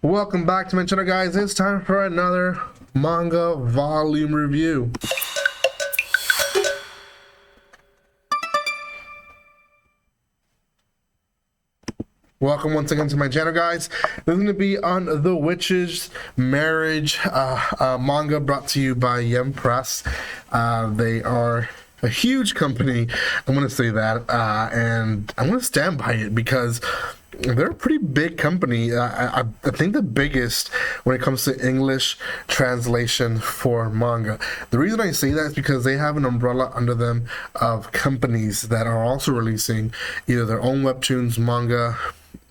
Welcome back to my channel, guys. It's time for another manga volume review. Welcome once again to my channel, guys. This is going to be on The Witch's Marriage, manga brought to you by Yen Press. They are a huge company, I'm going to say that, and I'm going to stand by it because they're a pretty big company. I think the biggest when it comes to English translation for manga. The reason I say that is because they have an umbrella under them of companies that are also releasing either their own webtoons, manga,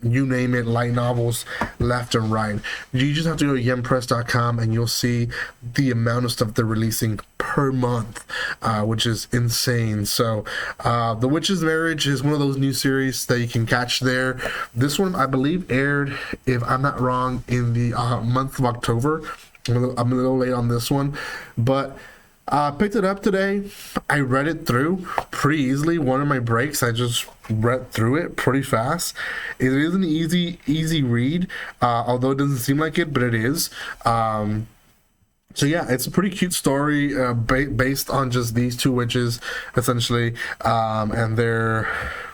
you name it, light novels, left and right. You just have to go to yenpress.com and you'll see the amount of stuff they're releasing per month, which is insane. So The Witch's Marriage is one of those new series that you can catch there. This one, I believe, aired, if I'm not wrong, in the month of October. I'm a little late on this one, but picked it up today. I read it through pretty easily. One of my breaks, I just read through it pretty fast. It is an easy read, although it doesn't seem like it, but it is. So yeah, it's a pretty cute story based on just these two witches, essentially, and their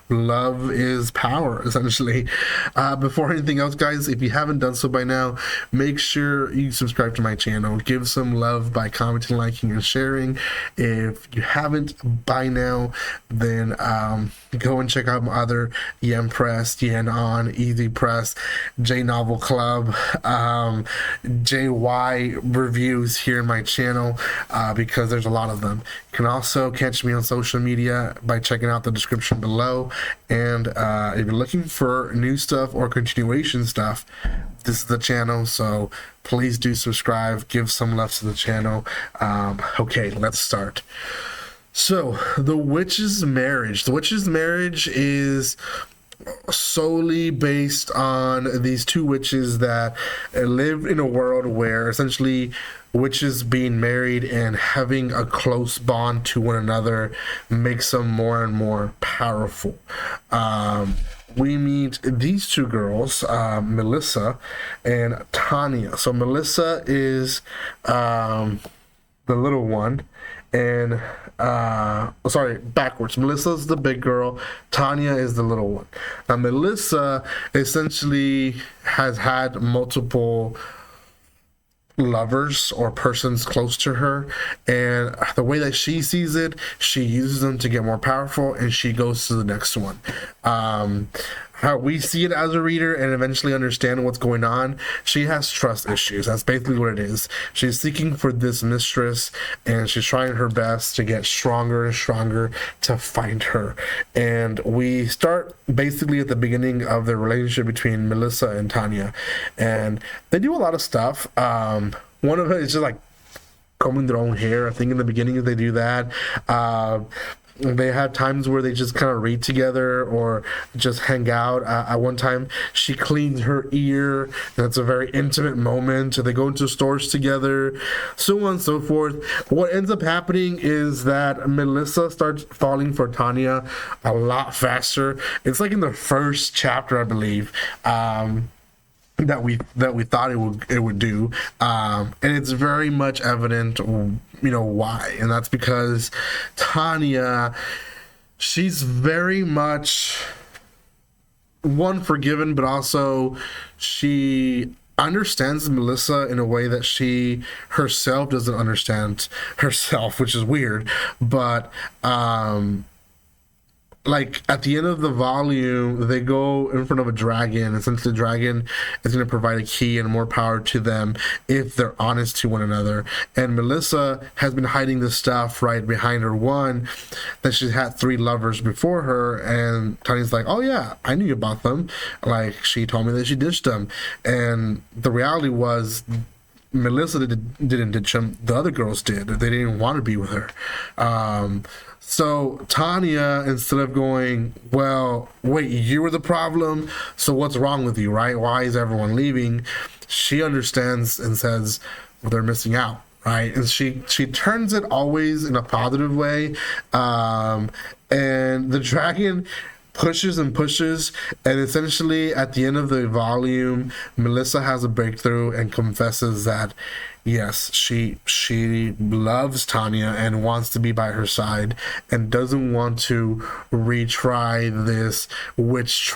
love is power, essentially. Before anything else, guys, if you haven't done so by now, make sure you subscribe to my channel. Give some love by commenting, liking, and sharing. If you haven't by now, then go and check out my other Yen Press, Yen On, Easy Press, J Novel Club, JY reviews here in my channel, because there's a lot of them. You can also catch me on social media by checking out the description below. And if you're looking for new stuff or continuation stuff, this is the channel, so please do subscribe, give some love to the channel. Okay, let's start. So, The Witch's Marriage. The Witch's Marriage is solely based on these two witches that live in a world where essentially witches being married and having a close bond to one another makes them more and more powerful. We meet these two girls, Melissa and Tanya. So Melissa is the little one, and sorry, backwards. Melissa's the big girl, Tanya is the little one. Now Melissa essentially has had multiple lovers or persons close to her, and the way that she sees it, she uses them to get more powerful, and she goes to the next one. How we see it as a reader and eventually understand what's going on, she has trust issues. That's basically what it is. She's seeking for this mistress, and she's trying her best to get stronger and stronger to find her. And we start basically at the beginning of the relationship between Melissa and Tanya, and they do a lot of stuff. One of it is just like combing their own hair. I think in the beginning they do that. They have times where they just kind of read together or just hang out. At one time, she cleans her ear, and it's a very intimate moment. They go into stores together, so on and so forth. What ends up happening is that Melissa starts falling for Tanya a lot faster. It's like in the first chapter, I believe. That we thought it would do, and it's very much evident, why, and that's because Tanya, she's very much one forgiven, but also she understands Melissa in a way that she herself doesn't understand herself, which is weird, but like at the end of the volume, they go in front of a dragon, and since the dragon is going to provide a key and more power to them if they're honest to one another. And Melissa has been hiding this stuff right behind her, one, that she's had 3 lovers before her, and Tanya's like, oh yeah, I knew about them. Like, she told me that she ditched them. And the reality was, Melissa didn't ditch them, the other girls did. They didn't want to be with her. So Tanya, instead of going, well, wait, you were the problem, so what's wrong with you, right? Why is everyone leaving? She understands and says, well, they're missing out, right? And she turns it always in a positive way. And the dragon pushes and pushes, and essentially at the end of the volume, Melissa has a breakthrough and confesses that yes, she loves Tanya and wants to be by her side and doesn't want to retry this witch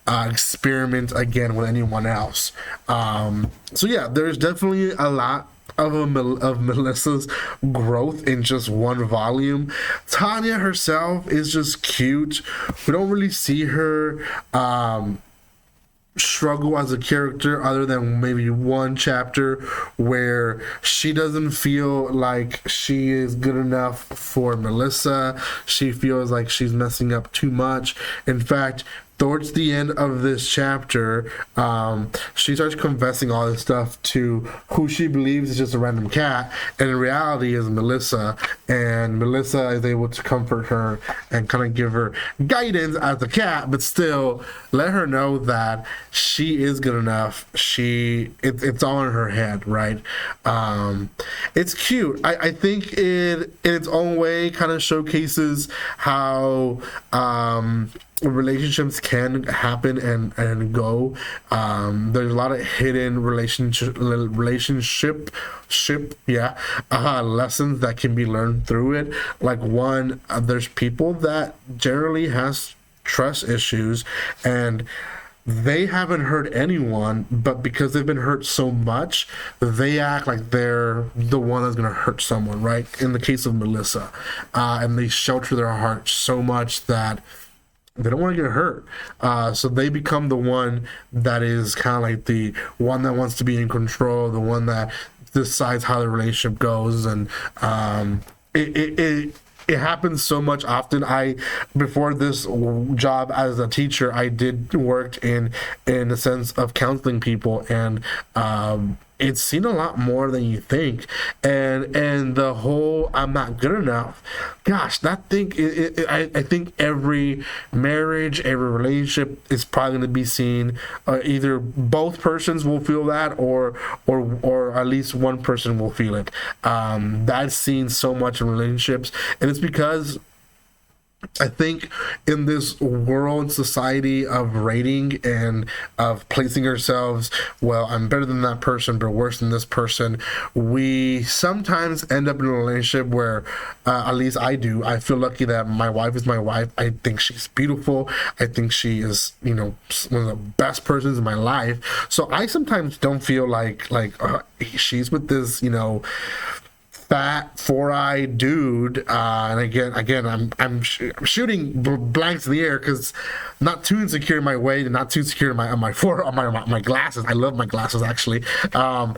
experiment again with anyone else. So yeah, there's definitely a lot of Melissa's growth in just one volume. Tanya herself is just cute. We don't really see her struggle as a character other than maybe one chapter where she doesn't feel like she is good enough for Melissa. She feels like she's messing up too much. In fact, towards the end of this chapter, she starts confessing all this stuff to who she believes is just a random cat, and in reality is Melissa. And Melissa is able to comfort her and kind of give her guidance as a cat, but still let her know that she is good enough. It's all in her head, right? It's cute. I think it in its own way kind of showcases how relationships can happen and go. There's a lot of hidden relationship lessons that can be learned through it. Like one, there's people that generally has trust issues and they haven't hurt anyone, but because they've been hurt so much, they act like they're the one that's going to hurt someone, right? In the case of Melissa, and they shelter their heart so much that they don't want to get hurt. So they become the one that is kind of like the one that wants to be in control, the one that decides how the relationship goes. And it happens so much often. Before this job as a teacher, I did work in the sense of counseling people, and it's seen a lot more than you think. And the whole I'm not good enough, gosh, that thing, I think every marriage, every relationship is probably going to be seen. Either both persons will feel that, or at least one person will feel it. That's seen so much in relationships, and it's because I think in this world society of rating and of placing ourselves, well, I'm better than that person, but worse than this person, we sometimes end up in a relationship where, at least I do, I feel lucky that my wife is my wife. I think she's beautiful. I think she is, one of the best persons in my life. So I sometimes don't feel like she's with this, fat four-eyed dude, and again, I'm shooting blanks in the air because I'm not too insecure in my weight and not too secure in my glasses. I love my glasses actually, but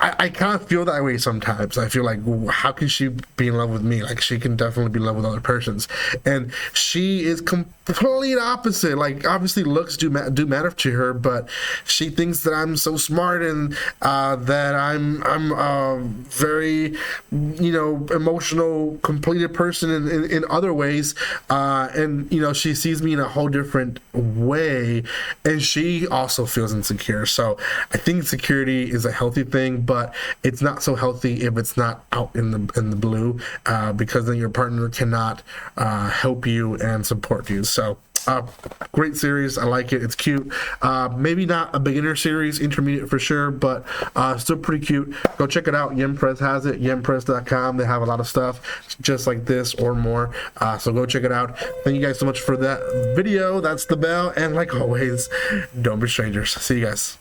I kind of feel that way sometimes. I feel like, how can she be in love with me? Like, she can definitely be in love with other persons, and she is complete opposite. Like, obviously looks do matter to her, but she thinks that I'm so smart and that I'm very emotional, completed person in other ways, and she sees me in a whole different way, and she also feels insecure. So I think insecurity is a healthy thing, but it's not so healthy if it's not out in the blue, because then your partner cannot help you and support you. So great series. I like it. It's cute. Maybe not a beginner series, intermediate for sure, but still pretty cute. Go check it out. Yempress has it, yempress.com. They have a lot of stuff just like this or more, so go check it out. Thank you guys so much for that video. That's the bell, and like always, don't be strangers. See you guys.